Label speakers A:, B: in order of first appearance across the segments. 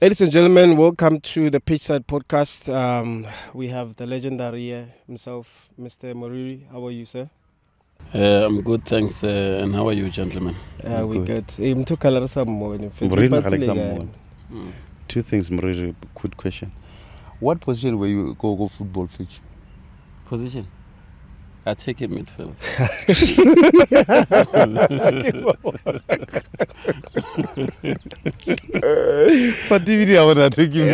A: Ladies and gentlemen, welcome to the Pitchside Podcast. We have the legendary himself, Mr. Moriri. How are you, sir?
B: I'm good, thanks. And how are you, gentlemen?
A: We good.
C: Two things, Moriri. Good question. What position were you go football pitch?
B: Position? I take it midfield.
C: For DVD, I want to take him.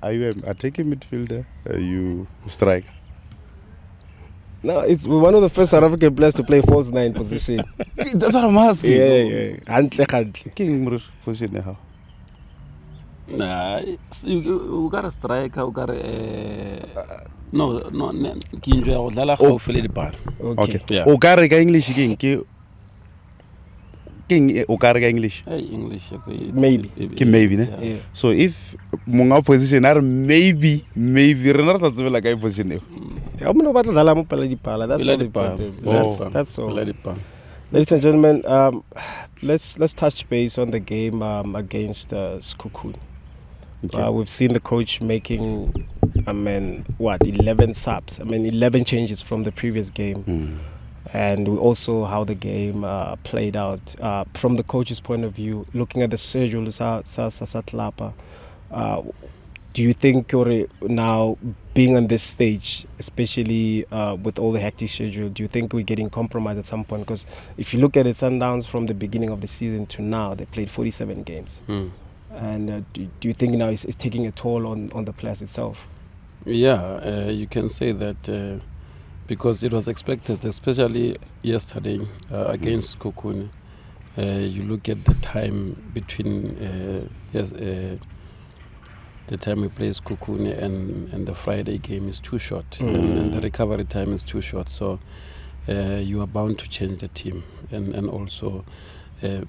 C: Are you a taking midfielder? Are you striker?
A: No, it's one of the first South African players to play false nine position.
C: That's what I'm asking.
A: Yeah.
C: King position how?
B: Nah, you got a striker, you got a... No, Kinjo, Odala, how fill the bar.
C: Okay. Yeah. Okarega English, King Okarega English.
B: English, okay.
A: Maybe.
C: Maybe, ne?
B: Yeah.
C: So if Munga position are maybe Renata like I position.
A: I'm not about to That's all important. That's all. Ladies and gentlemen, let's touch base on the game against Sekhukhune. Okay. We've seen the coach making, 11 subs. 11 changes from the previous game. And we also how the game played out. From the coach's point of view, looking at the schedule, do you think now being on this stage, especially with all the hectic schedule, do you think we're getting compromised at some point? Because if you look at it, Sundowns from the beginning of the season to now, they played 47 games. And do you think now it's taking a toll on the players itself?
B: Yeah, you can say that because it was expected, especially yesterday against Sekhukhune. You look at the time between the time we play Sekhukhune and the Friday game is too short, and the recovery time is too short. So you are bound to change the team and also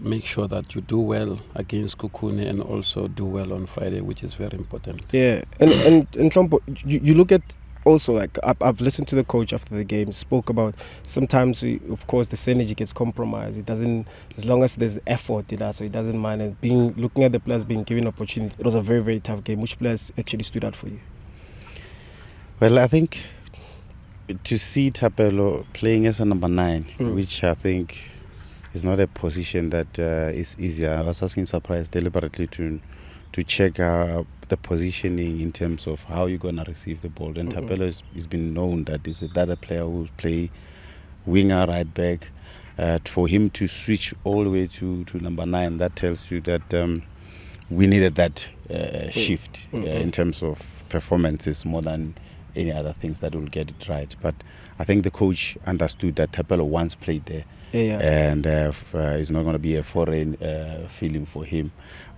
B: make sure that you do well against Sekhukhune and also do well on Friday, which is very important.
A: Yeah, and Hlompo, you look at also, like, I've listened to the coach after the game, spoke about sometimes, of course, the synergy gets compromised. It doesn't, as long as there's effort, so it doesn't mind. And looking at the players being given opportunity, it was a very, very tough game. Which players actually stood out for you?
C: Well, I think to see Thapelo playing as a number 9, which I think is not a position that is easy. I was asking Surprise deliberately to check the positioning in terms of how you're going to receive the ball. And Thapelo has been known that is a player who will play winger, right back. For him to switch all the way to number 9, that tells you that we needed that shift in terms of performances more than any other things that will get it right. But I think the coach understood that Thapelo once played there. And it's not going to be a foreign feeling for him.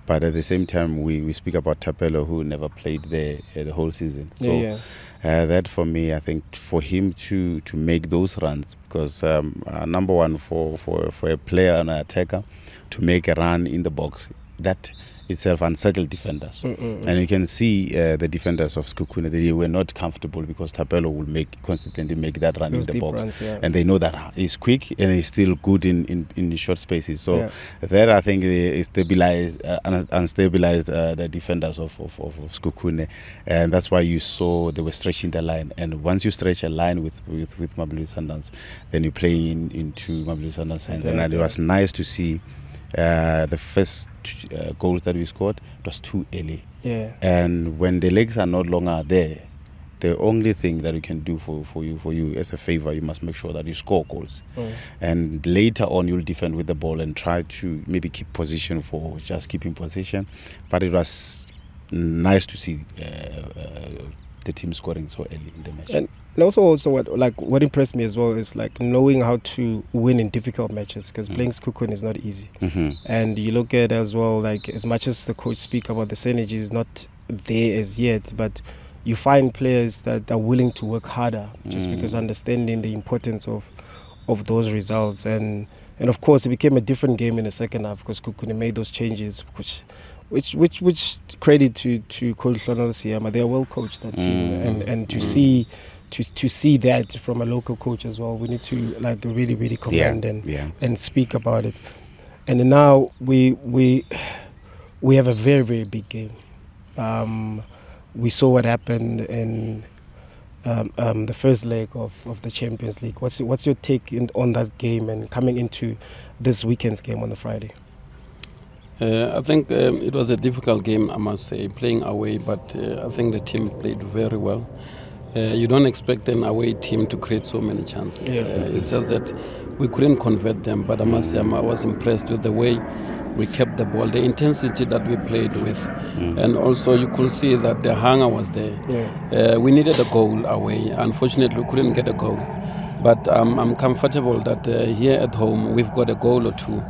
C: But at the same time, we speak about Thapelo, who never played there the whole season. So that for me, I think for him to make those runs, because number one, for a player and an attacker to make a run in the box, that itself unsettled defenders. And you can see the defenders of Sekhukhune, they were not comfortable because Thapelo will constantly make that run in the box.
A: Runs,
C: and they know that he's quick and he's still good in short spaces. So that, I think, unstabilized the defenders of Sekhukhune. And that's why you saw they were stretching the line. And once you stretch a line with Mamelodi Sundowns, then you're playing into Mamelodi Sundowns' hands. And it was nice to see the first goals that we scored. It was too early. And when the legs are no longer there, the only thing that we can do for you as a favor, you must make sure that you score goals. And later on, you'll defend with the ball and try to maybe keep position for just keeping position. But it was nice to see the team scoring so early in the match.
A: And also what impressed me as well is like knowing how to win in difficult matches, because playing Sekhukhune is not easy. And you look at as well, like, as much as the coach speak about the synergy is not there as yet, but you find players that are willing to work harder just because understanding the importance of those results. And of course it became a different game in the second half because Sekhukhune made those changes, which credit to Coach Loftus Siyama. They are well coached, that team, and to see that from a local coach as well, we need to, like, really commend and speak about it. And now we have a very, very big game. We saw what happened in the first leg of the Champions League. What's your take on that game and coming into this weekend's game on the Friday?
B: I think it was a difficult game, I must say, playing away, but I think the team played very well. You don't expect an away team to create so many chances. It's just that we couldn't convert them, but I must say I was impressed with the way we kept the ball, the intensity that we played with, and also you could see that the hunger was there. We needed a goal away. Unfortunately, we couldn't get a goal. But I'm comfortable that here at home we've got a goal or two.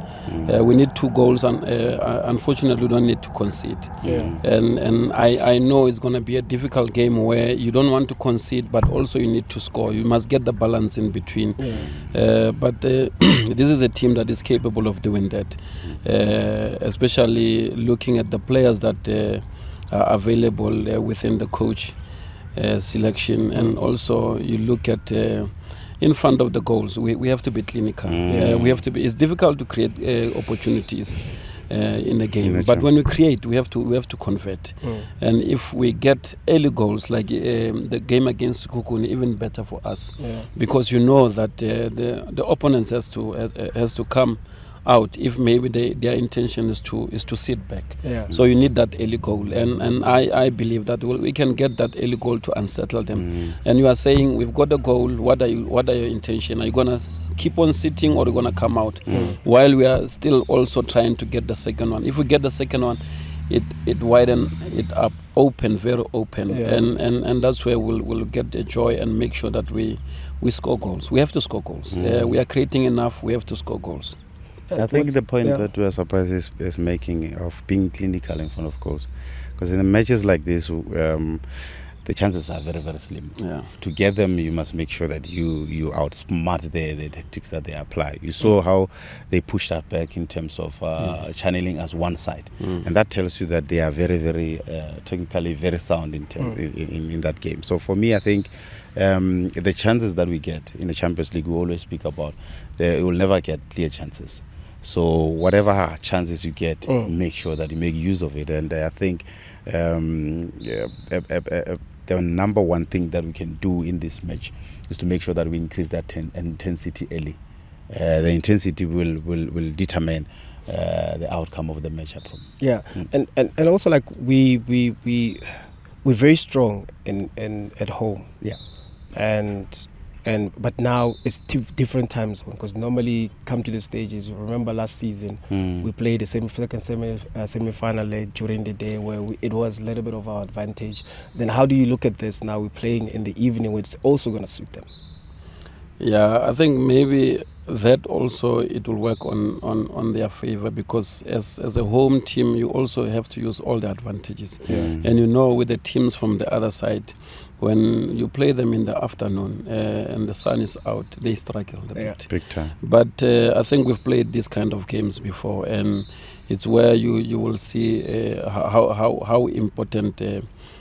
B: We need 2 goals, and unfortunately we don't need to concede. And I know it's going to be a difficult game where you don't want to concede, but also you need to score. You must get the balance in between. But this is a team that is capable of doing that, especially looking at the players that are available within the coach selection, and also you look at in front of the goals, we have to be clinical. We have to be. It's difficult to create opportunities in a game, but when we create, we have to convert. And if we get early goals, like the game against Kukuni, even better for us, because you know that the opponents has to come out if maybe their intention is to sit back. So you need that early goal, and I believe that we can get that early goal to unsettle them. And you are saying we've got a goal. What are your intention? Are you gonna keep on sitting, or are you gonna come out? While we are still also trying to get the second one. If we get the second one, it widen it up, very open, and that's where we'll get the joy and make sure that we score goals. We have to score goals. We are creating enough. We have to score goals.
C: I think the point that we are surprised is making of being clinical in front of goals, because in the matches like this, the chances are very, very slim. To get them, you must make sure that you outsmart the tactics that they apply. You saw how they pushed us back in terms of channeling us one side, and that tells you that they are very, very technically very sound in that game. So for me, I think the chances that we get in the Champions League, we always speak about, we will never get clear chances. So whatever chances you get, make sure that you make use of it. And I think the number one thing that we can do in this match is to make sure that we increase that intensity early. The intensity will determine the outcome of the match.
A: And also, like we're very strong in at home. But now it's different time zone, because normally come to the stages. Remember last season we played a semi-final leg during the day where it was a little bit of our advantage. Then how do you look at this now? We're playing in the evening, which is also going to suit them.
B: I think maybe that also it will work on their favor, because as a home team you also have to use all the advantages. And you know, with the teams from the other side, when you play them in the afternoon and the sun is out, they struggle a bit.
C: Big time.
B: But I think we've played these kind of games before, and it's where you will see how important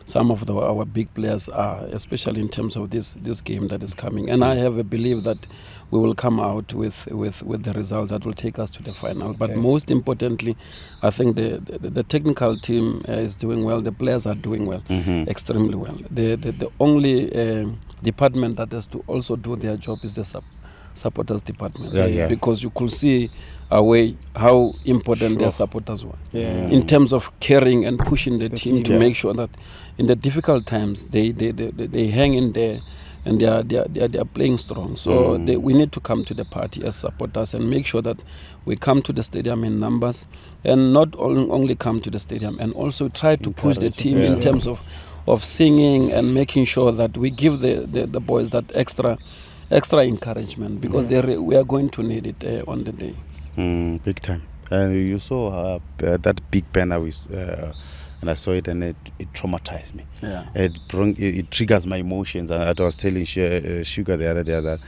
B: some of our big players are, especially in terms of this game that is coming. And I have a belief that we will come out with the results that will take us to the final. But most importantly, I think the technical team is doing well. The players are doing well, extremely well. The only department that has to also do their job is the supporters department, because you could see away how important their supporters were in terms of caring and pushing the team to make sure that in the difficult times they hang in there and they are playing strong. So we need to come to the party as supporters and make sure that we come to the stadium in numbers, and not only come to the stadium, and also try to push the team in terms of singing and making sure that we give the boys that extra encouragement, because we are going to need it on the day.
C: Big time. And you saw that big banner and I saw it, and it traumatized me. It triggers my emotions. And I was telling Sugar the other day that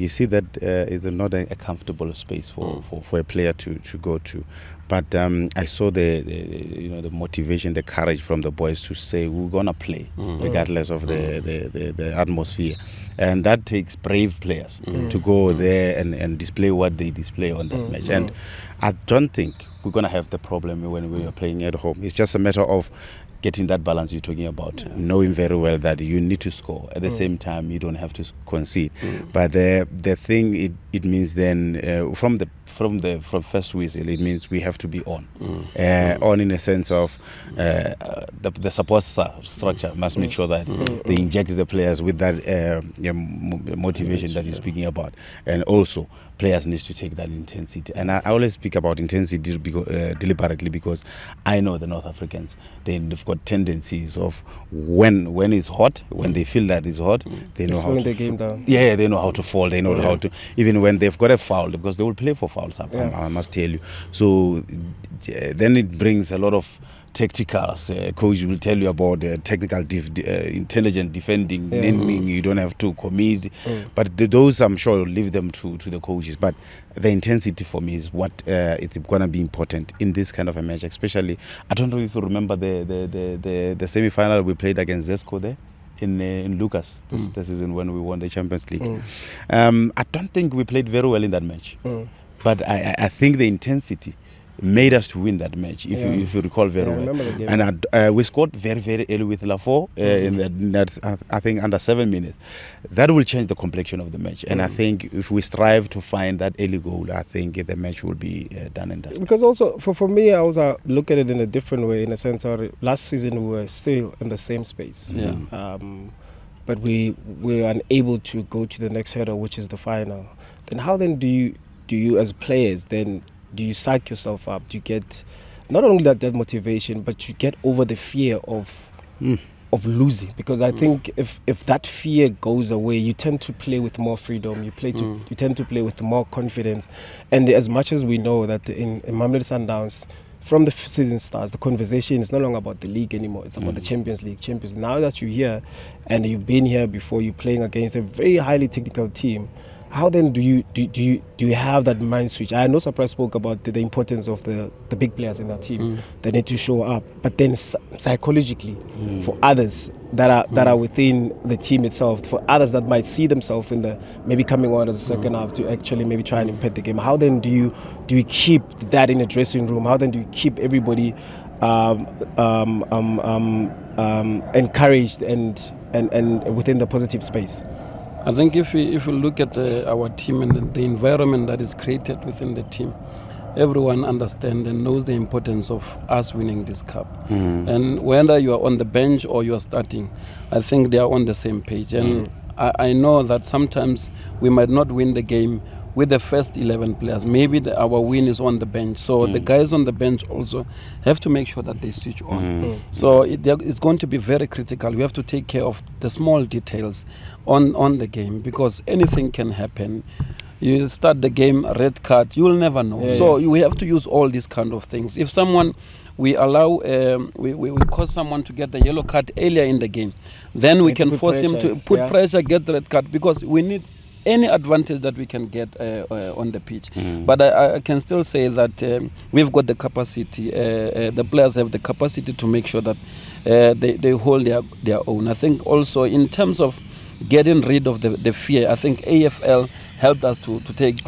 C: you see that is not a comfortable space for a player to go to. But I saw the motivation, the courage from the boys to say we're gonna play regardless of the atmosphere, and that takes brave players to go there and display what they display on that match. And I don't think we're gonna have the problem when we are playing at home. It's just a matter of getting that balance you're talking about, knowing very well that you need to score at the same time you don't have to concede. But the thing it means then from first whistle it means we have to be on in a sense of the support structure must make sure that they inject the players with that motivation that you're speaking about, and also players need to take that intensity. And I always speak about intensity deliberately because I know the North Africans, they've got tendencies of when it's hot, when they feel that it's hot, they know how to
A: the game down.
C: Yeah, they know how to fall. They know how to, even when they've got a foul, because they will play for fouls. I must tell you. So then it brings a lot of tacticals. Coach will tell you about technical intelligent defending, meaning you don't have to commit. But those I'm sure you'll leave them to the coaches. But the intensity for me is what it's going to be important in this kind of a match. Especially, I don't know if you remember the semi-final we played against Zesco there in Lucas this season when we won the Champions League. I don't think we played very well in that match. But I think the intensity made us to win that match, if you recall very well. And we scored very, very early with Lafort in that, I think, under 7 minutes. That will change the complexion of the match. And I think if we strive to find that early goal, I think the match will be done and dusted.
A: Because also, for me, I also look at it in a different way, in a sense of last season we were still in the same space. But we were unable to go to the next hurdle, which is the final. Then how then do you as players then do you psych yourself up? Do you get not only that motivation, but you get over the fear of losing? Because I think if that fear goes away, you tend to play with more freedom. You tend to play with more confidence. And as much as we know that in Mamelodi Sundowns, from the season starts, the conversation is no longer about the league anymore. It's about the Champions League. Now that you're here and you've been here before, you're playing against a very highly technical team. How then do you have that mind switch? I know Surprise spoke about the importance of the big players in that team. They need to show up, but then psychologically, for others that are within the team itself, for others that might see themselves in the maybe coming on as a second half to actually maybe try and impact the game. How then do you keep that in a dressing room? How then do you keep everybody encouraged and within the positive space?
B: I think if we look at our team and the environment that is created within the team, everyone understands and knows the importance of us winning this cup. And whether you are on the bench or you are starting, I think they are on the same page. And I know that sometimes we might not win the game with the first 11 players. Maybe our win is on the bench. So the guys on the bench also have to make sure that they switch on. So it's going to be very critical. We have to take care of the small details on the game, because anything can happen. You start the game, red card, you will never know. So we have to use all these kind of things. If someone, we allow, we cause someone to get the yellow card earlier in the game, then we can force him to put pressure, get the red card, because we need any advantage that we can get on the pitch. But I can still say that we've got the capacity, the players have the capacity to make sure that they hold their own. I think also in terms of getting rid of the fear, I think AFL helped us to get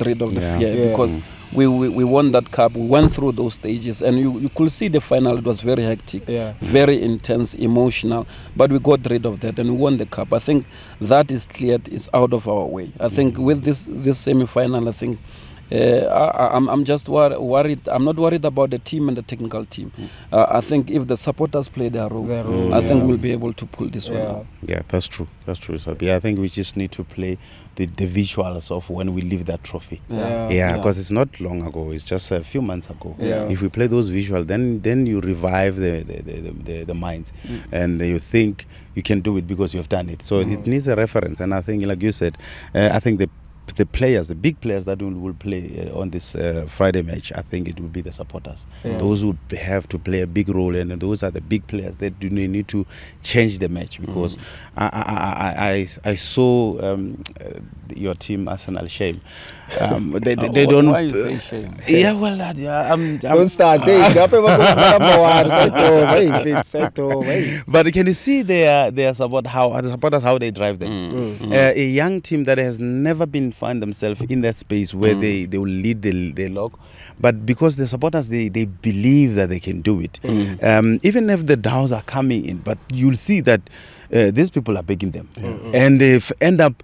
B: rid of the fear, because we won that cup. We went through those stages, and you could see the final. It was very hectic, very intense, emotional, but we got rid of that and we won the cup. I think that is cleared, is out of our way. I think with this semi-final, I think I'm just worried. I'm not worried about the team and the technical team. I think if the supporters play their role, I think we'll be able to pull this one out. Yeah,
C: that's true. That's true. So, I think we just need to play the visuals of when we leave that trophy. Because it's not long ago. It's just a few months ago. If we play those visuals, then you revive the mind, and you think you can do it because you have done it. So it needs a reference. And I think, like you said, I think the players, the big players that will play on this Friday match, I think it will be the supporters. Those would have to play a big role, and those are the big players that do need to change the match, because I saw your team Arsenal shame. They don't.
B: Why you say shame?
C: Yeah, well,
A: Don't start.
C: But can you see their supporters how they drive them? A young team that has never been find themselves in that space where they will lead the log, but because the supporters they believe that they can do it, even if the doubts are coming in, but you'll see that these people are begging them, and they end up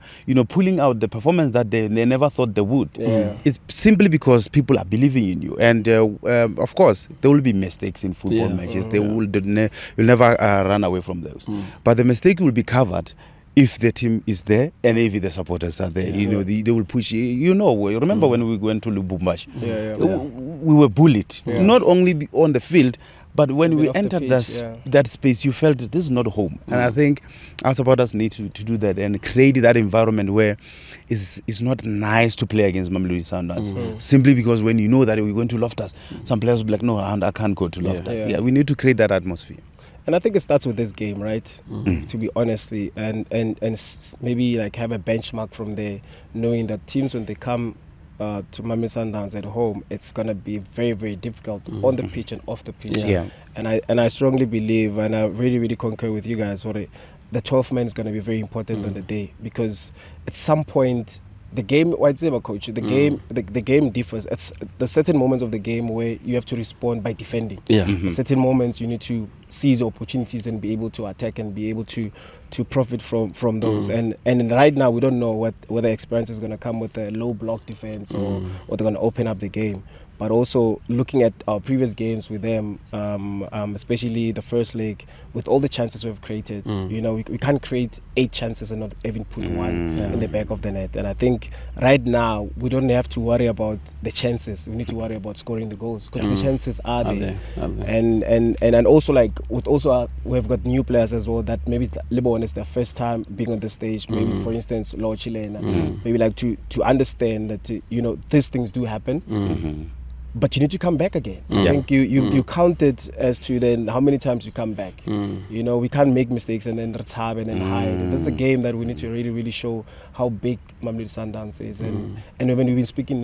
C: pulling out the performance that they never thought they would. It's simply because people are believing in you, and of course there will be mistakes in football matches. You'll never run away from those, but the mistake will be covered if the team is there and if the supporters are there. They will push. Remember when we went to Lubumbashi, we were bullied, not only on the field, but when we entered that space, you felt that this is not home. And I think our supporters need to do that and create that environment where it's not nice to play against Mamelodi Sundowns. Simply because when you know that we're going to Loftus, some players will be like, no, I can't go to Loftus. We need to create that atmosphere.
A: And I think it starts with this game, right? To be honestly, and maybe like have a benchmark from there, knowing that teams, when they come to Mamelodi Sundowns at home, it's gonna be very, very difficult on the pitch and off the pitch. And I strongly believe, and I really, really concur with you guys, the 12th man is gonna be very important on the day, because at some point the game, coach, the game differs. It's the certain moments of the game where you have to respond by defending. At certain moments you need to seize opportunities and be able to attack and be able to profit from those. And right now we don't know whether experience is going to come with a low block defense or they're going to open up the game. But also looking at our previous games with them, especially the first leg, with all the chances we've created, we can't create 8 chances and not even put one in the back of the net. And I think right now we don't have to worry about the chances. We need to worry about scoring the goals, because the chances are there. And also we've got new players as well that maybe Libon is their first time being on the stage. Maybe for instance, Lord Chilena, maybe like to understand that these things do happen. But you need to come back again. I think you counted as to then how many times you come back. We can't make mistakes and then retire and then hide. And this is a game that we need to really, really show how big Mamelodi Sundowns is. And when we've been speaking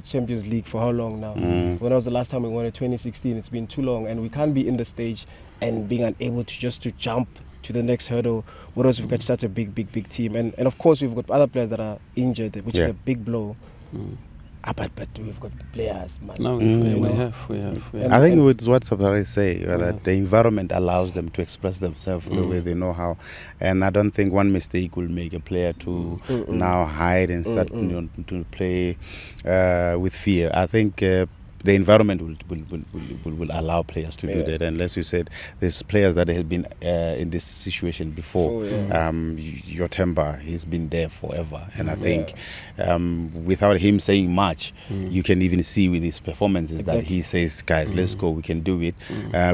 A: Champions League for how long now? When was the last time we won it? 2016. It's been too long, and we can't be in the stage and being unable to jump to the next hurdle, whereas we've got such a big team. And of course we've got other players that are injured, which is a big blow. But we've got players, man.
B: No, we have.
C: I think it's what Surprise say, that the environment allows them to express themselves the way they know how. And I don't think one mistake will make a player to now hide and start to play with fear. I think the environment will allow players to do that. And as you said, there's players that have been in this situation before. Your Temba, he's been there forever. And I think without him saying much, you can even see with his performances that he says, guys, let's go, we can do it.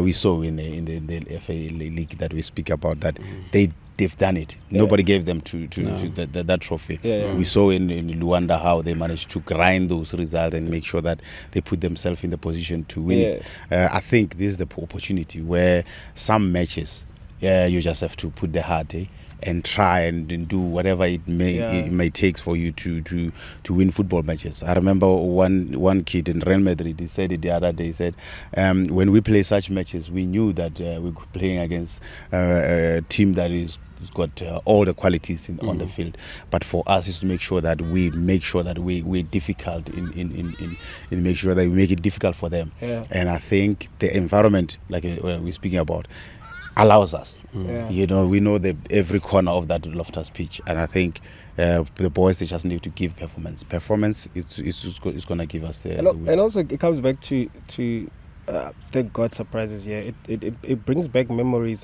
C: We saw in the FA League that we speak about that they've done it. Nobody gave them that trophy. We saw in Luanda how they managed to grind those results and make sure that they put themselves in the position to win it. I think this is the opportunity where some matches, you just have to put the heart and try and do whatever it may take for you to win football matches. I remember one kid in Real Madrid, he said it the other day, he said, when we play such matches, we knew that we're playing against a team that is got all the qualities on the field, but for us is to make sure that we're difficult in make sure that we make it difficult for them. And I think the environment, like we're speaking about, allows us. We know every corner of that Loftus pitch, and I think the boys, they just need to give performance is going to give us the win.
A: And also it comes back to thank God Surprises here. It brings back memories.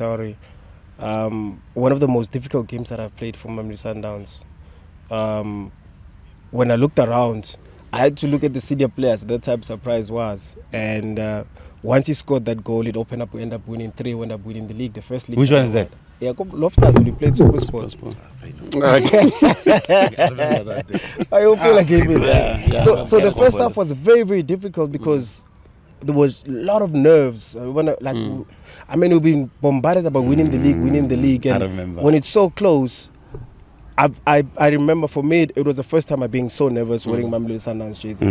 A: One of the most difficult games that I've played for Mamelodi Sundowns. When I looked around, I had to look at the senior players at that time. Surprise was, and once he scored that goal, it opened up. We ended up winning 3. We ended up winning the league, the first league.
C: Which one is that?
A: Yeah, Loftus when he played Super Sport. I hope you like it. So the first half was very, very difficult because there was a lot of nerves. I mean, we've been bombarded about winning the league. And
C: I remember.
A: When it's so close, I remember for me it was the first time I've been so nervous wearing Mamelodi Sundowns jersey,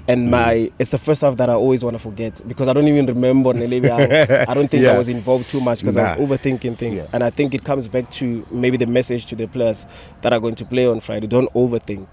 A: and it's the first half that I always want to forget because I don't even remember. I don't think I was involved too much because I was overthinking things, and I think it comes back to maybe the message to the players that are going to play on Friday: don't overthink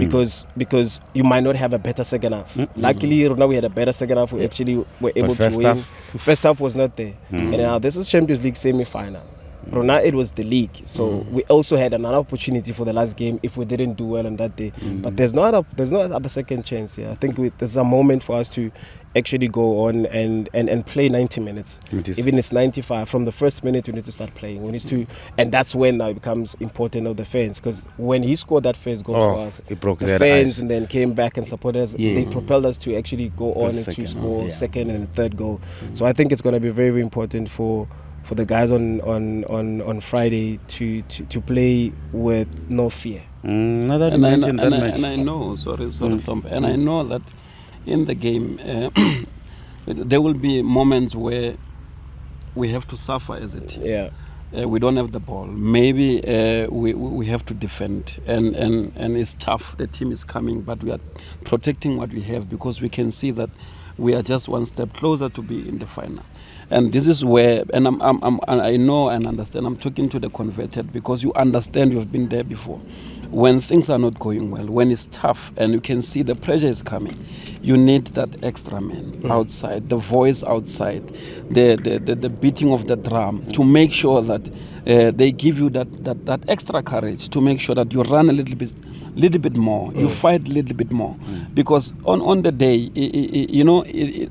A: because you might not have a better second half. Luckily, now we had a better second half. We actually were able to win. First half was not there, and now this is Champions League semi-final. Now it was the league, so we also had another opportunity for the last game if we didn't do well on that day. But there's no other second chance. I think there's a moment for us to actually go on and play 90 minutes. Even it's 95. From the first minute, we need to start playing. We need to, and that's when now it becomes important of the fans, because when he scored that first goal for us,
C: it broke
A: the fans and then came back and supported us. They propelled us to actually go on and to score second and third goal. So I think it's going to be very, very important for the guys on Friday to play with no fear.
B: I know, and I know that in the game there will be moments where we have to suffer as a team. We don't have the ball. Maybe we have to defend, and it's tough. The team is coming, but we are protecting what we have because we can see that we are just one step closer to be in the final. And this is where, and I know and understand, I'm talking to the converted because you understand, you've been there before. When things are not going well, when it's tough and you can see the pressure is coming, you need that extra man outside, the voice outside, the beating of the drum to make sure that they give you that extra courage to make sure that you run a little bit more, you fight a little bit more. Because on the day,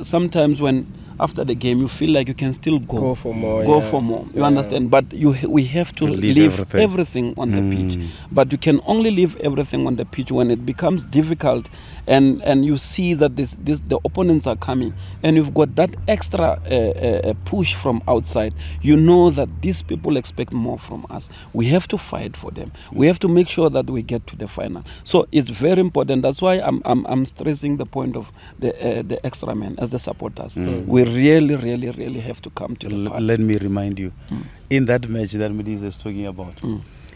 B: sometimes when after the game you feel like you can still go for more. You understand? But we have to leave everything on the pitch. But you can only leave everything on the pitch when it becomes difficult and you see that the opponents are coming and you've got that extra push from outside. You know that these people expect more from us. We have to fight for them. We have to make sure that we get to the final. So it's very important. That's why I'm stressing the point of the extra men as the supporters. We really have to come to the party.
C: Let me remind you, in that match that Mediz is talking about,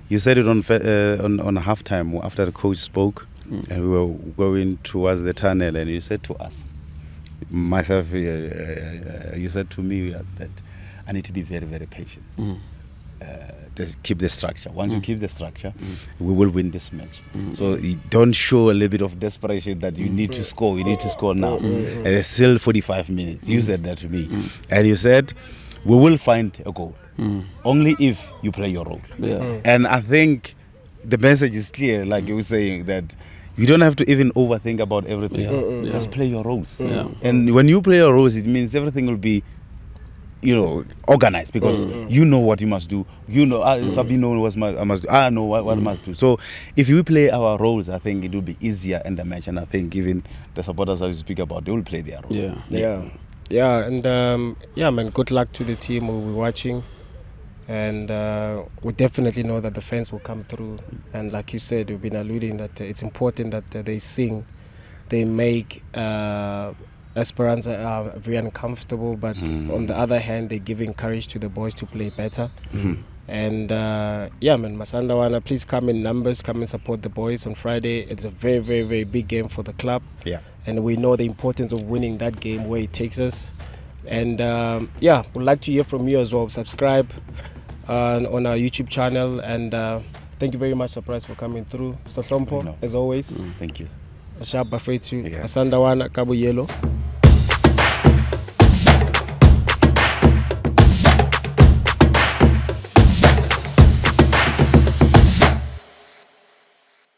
C: you said it on halftime after the coach spoke, and we were going towards the tunnel, and you said to us, myself, you said to me that I need to be very, very patient. Just keep the structure. Once you keep the structure, we will win this match. So you don't show a little bit of desperation that you need to score. You need to score now. And it's still 45 minutes. You said that to me. And you said, we will find a goal. Only if you play your role. And I think the message is clear, like you were saying, that you don't have to even overthink about everything. Just play your roles. And when you play your roles, it means everything will be organized, because you know what you must do. You know, Sabino what I must do. I know what I must do. So if we play our roles, I think it will be easier in the match. And I think even the supporters that you speak about, they will play their role.
A: And man, good luck to the team who will be watching. And we definitely know that the fans will come through. And like you said, you've been alluding that it's important that they sing, they make Esperanza are very uncomfortable, but on the other hand, they give courage to the boys to play better. And Masandawana, please come in numbers, come and support the boys on Friday. It's a very, very, very big game for the club. And we know the importance of winning that game, where it takes us. And we'd like to hear from you as well. Subscribe on our YouTube channel. And thank you very much, Surprise, for coming through. Mr. Sompo, as always.
C: Thank you.
A: Ashab Bafetu, Asandawana, Cabo Yellow.